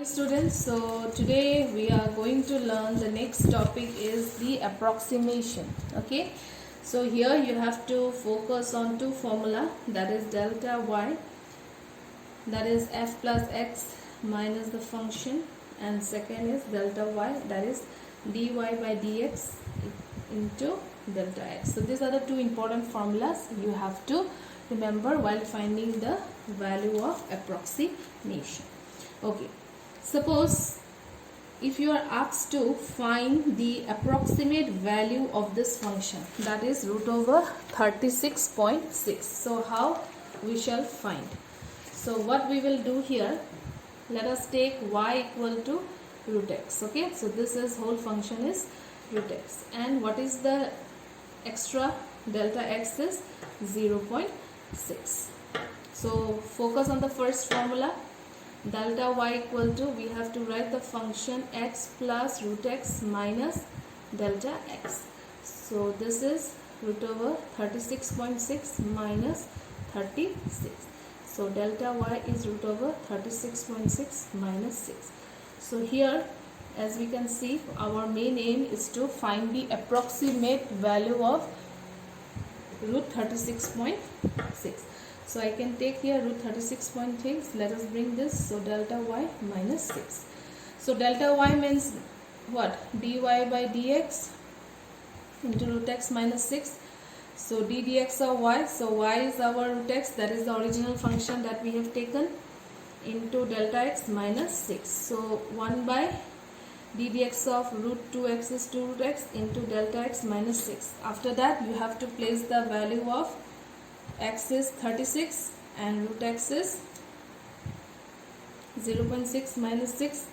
Hi students, so today we are going to learn the next topic is the approximation. Okay, so here you have to focus on two formula, that is delta y, that is f plus x minus the function, and second is delta y, that is dy by dx into delta x. So these are the two important formulas you have to remember while finding the value of approximation. Okay, suppose if you are asked to find the approximate value of this function, that is root over 36.6. So how we shall find? So what we will do here, let us take y equal to root x. Okay, so this is whole function is root x, and what is the extra delta x is 0.6. So focus on the first formula, delta y equal to, we have to write the function x plus root x minus delta x. So this is root over 36.6 minus 36. So delta y is root over 36.6 minus 6. So here, as we can see, our main aim is to find the approximate value of root 36.6. So I can take here root 36.6. Let us bring this. So delta y minus 6. So delta y means what? Dy by dx into root x minus 6. So d dx of y. So y is our root x. That is the original function that we have taken, into delta x minus 6. So 1 by d dx of root 2x is 2 root x into delta x minus 6. After that you have to place the value of x is 36 and root x is 0.6 minus 6.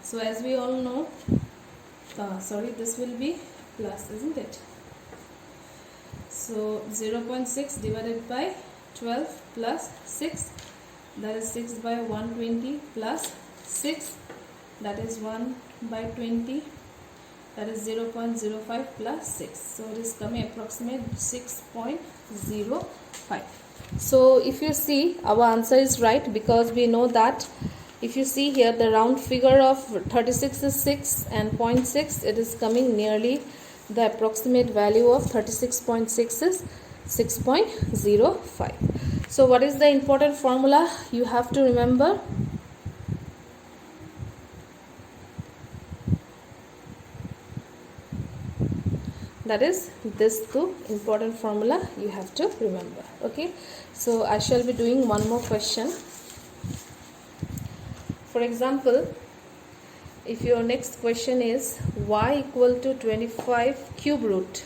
So as we all know, this will be plus, isn't it? So 0.6 divided by 12 plus 6, that is 6 by 120 plus 6, that is 1 by 20, that is 0.05 plus 6. So it is coming approximate 6.05. So if you see, our answer is right, because we know that if you see here, the round figure of 36 is 6 and 0.6, it is coming nearly, the approximate value of 36.6 is 6.05. So what is the important formula you have to remember? That is this two important formula you have to remember. Okay, so I shall be doing one more question. For example, if your next question is y equal to 25 cube root,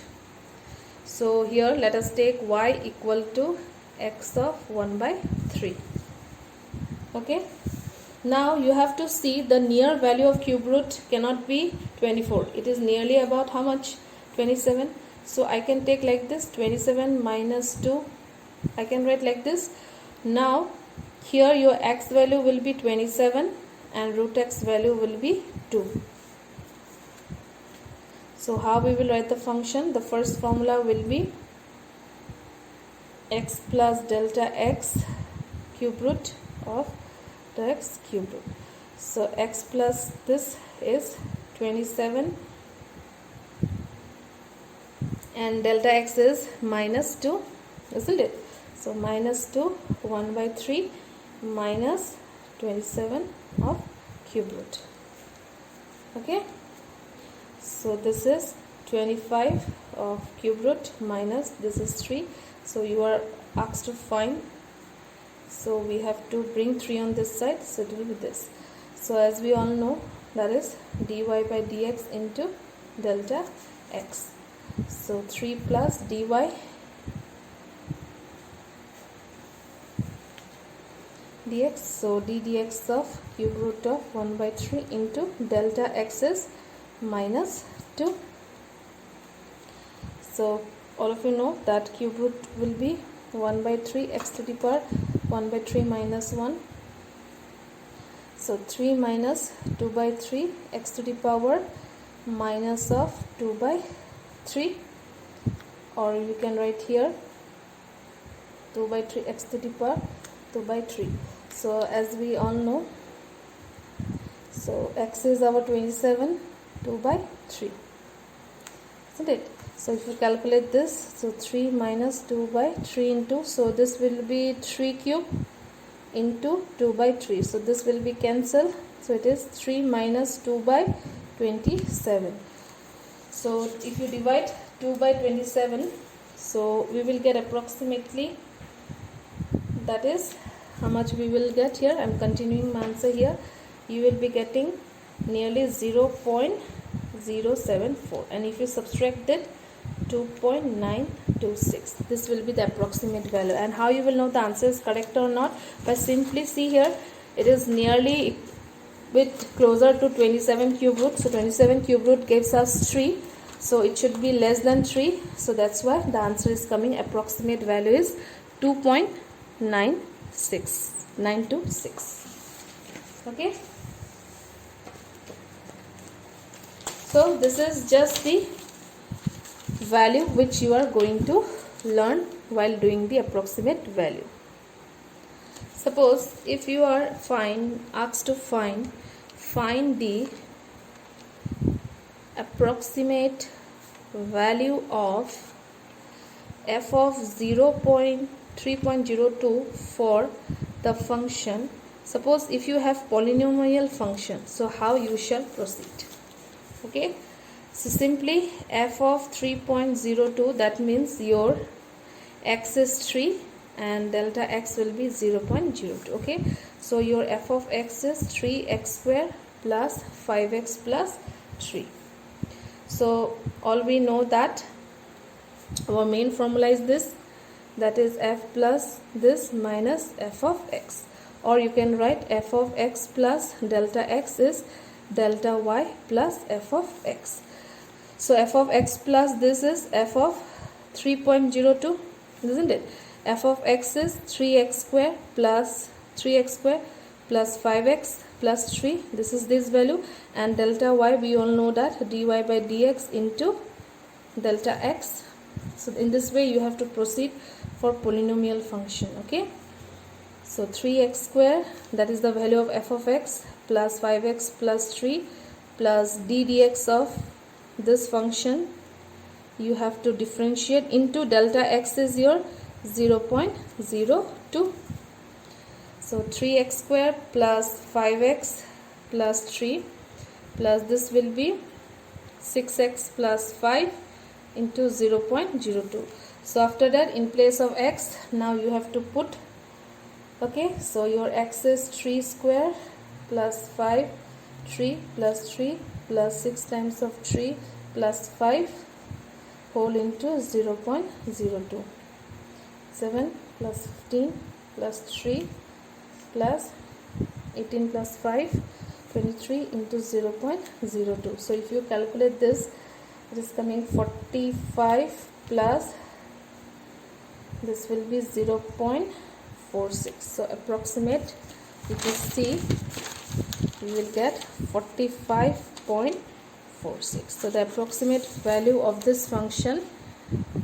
so here let us take y equal to x of 1 by 3. Okay, now you have to see the near value of cube root cannot be 24. It is nearly about how much? 27. So I can take like this, 27 minus 2. I can write like this. Now here your x value will be 27 and root x value will be 2. So how we will write the function? The first formula will be x plus delta x cube root of the x cube root. So x plus this is 27 and delta x is minus 2, isn't it? So minus 2, 1 by 3 minus 27 of cube root. Okay, so this is 25 of cube root minus this is 3. So you are asked to find, so we have to bring 3 on this side, so it will be this. So as we all know, that is dy by dx into delta x. So 3 plus dy dx, so d dx of cube root of 1 by 3 into delta x is minus 2. So all of you know that cube root will be 1 by 3 x to the power 1 by 3 minus 1. So 3 minus 2 by 3 x to the power minus of 2 by 3, or you can write here 2 by 3 x to the power 2 by 3. So as we all know, So x is our 27, 2 by 3, isn't it? So if you calculate this, so 3 minus 2 by 3 into, so this will be 3 cube into 2 by 3. So this will be cancelled. So it is 3 minus 2 by 27. So if you divide 2 by 27, so we will get approximately, that is how much we will get here. I am continuing my answer here. You will be getting nearly 0.074, and if you subtract it, 2.926, this will be the approximate value. And how you will know the answer is correct or not? By simply see here, it is nearly bit closer to 27 cube root. So 27 cube root gives us 3, so it should be less than 3. So that's why the answer is coming, approximate value is 2.926. Okay, so this is just the value which you are going to learn while doing the approximate value. Suppose if you are asked to find the approximate value of f of 3.02 for the function. Suppose if you have polynomial function, so how you shall proceed? Okay, so simply f of 3.02, that means your x is 3 and delta x will be 0.02. Okay, so your f of x is 3x square plus 5x plus 3. So all we know that our main formula is this, that is f plus this minus f of x, or you can write f of x plus delta x is delta y plus f of x. So f of x plus this is f of 3.02, isn't it? F of x is 3x square plus 5x plus 3, this is this value, and delta y, we all know that dy by dx into delta x. So in this way you have to proceed for polynomial function. Okay, so 3x square, that is the value of f of x, plus 5x plus 3 plus d dx of this function, you have to differentiate into delta x is your 0.02. So 3x square plus 5x plus 3 plus this will be 6x plus 5 into 0.02. So after that, in place of x, now you have to put, okay, so your x is 3 square plus 5, 3 plus 3 plus 6 times of 3 plus 5 whole into 0.02. 7 plus 15 plus 3 plus 18 plus 5, 23 into 0.02. So if you calculate this, it is coming 45 plus this will be 0.46. So approximate, if you see, you will get 45.46. So the approximate value of this function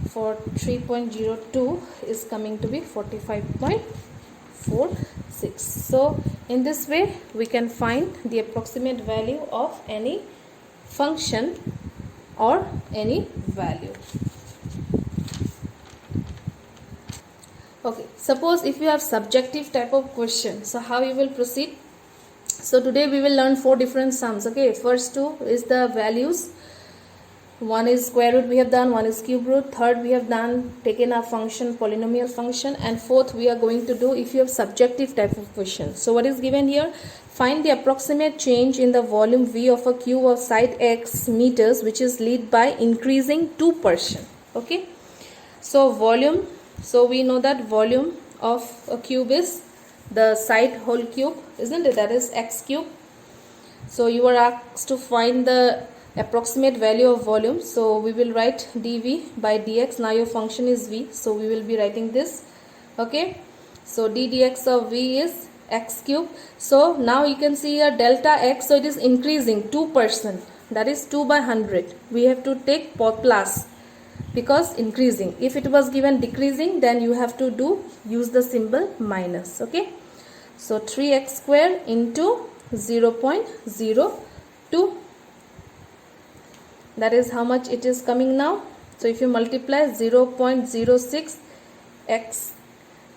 for 3.02 is coming to be 45.46. So in this way we can find the approximate value of any function or any value. Okay, suppose if you have subjective type of question, so how you will proceed? So today we will learn 4 different sums. Okay, first 2 is the values. One is square root we have done, one is cube root, third we have done taken a function, polynomial function, and fourth we are going to do if you have subjective type of question. So what is given here? Find the approximate change in the volume V of a cube of side x meters which is led by increasing 2%. Okay, so volume, so we know that volume of a cube is the side whole cube, isn't it? That is x cube. So you are asked to find the approximate value of volume, so we will write dv by dx. Now your function is v, so we will be writing this. Okay, so d dx of v is x cube. So now you can see here delta x, so it is increasing 2%, that is 2 by 100. We have to take plus because increasing. If it was given decreasing, then you have to use the symbol minus. Okay, so 3x square into 0.02. That is how much it is coming now. So if you multiply 0.06 x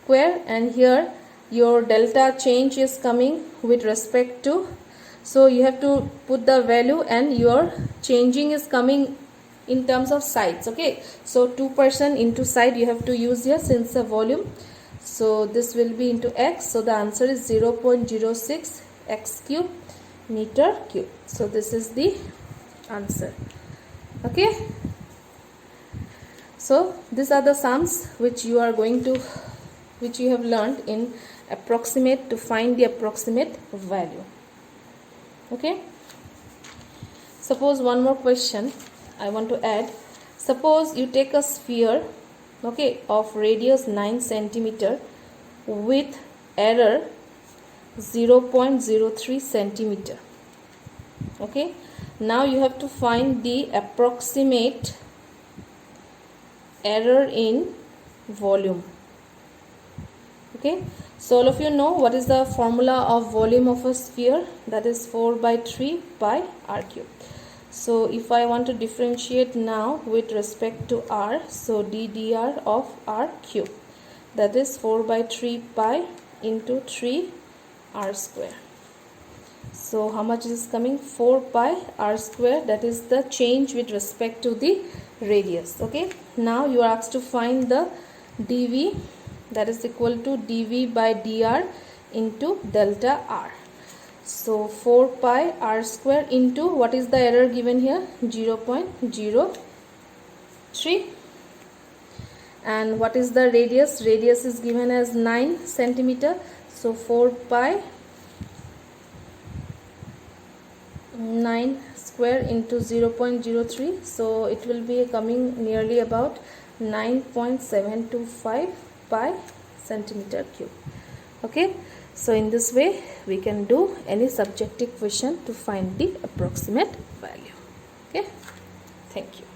square, and here your delta change is coming with respect to, so you have to put the value, and your changing is coming in terms of sides. Okay, so 2% into side you have to use here since the volume. So this will be into x, so the answer is 0.06 x cube meter cube. So this is the answer. Okay, so these are the sums which you have learned in approximate, to find the approximate value. Okay, suppose one more question I want to add. Suppose you take a sphere, okay, of radius 9 centimeter with error 0.03 centimeter. Okay, now you have to find the approximate error in volume. Okay, so all of you know what is the formula of volume of a sphere, that is 4/3 pi r cube. So if I want to differentiate now with respect to r, so d dr of r cube, that is 4/3 pi into 3 r square. So how much is coming? 4 pi r square, that is the change with respect to the radius. Okay, now you are asked to find the dv, that is equal to dv by dr into delta r. So 4 pi r square into, what is the error given here? 0.03. And what is the radius? Radius is given as 9 centimeter. So 4 pi 9 square into 0.03. So it will be coming nearly about 9.725 pi centimeter cube. Okay, so in this way we can do any subjective question to find the approximate value. Okay, thank you.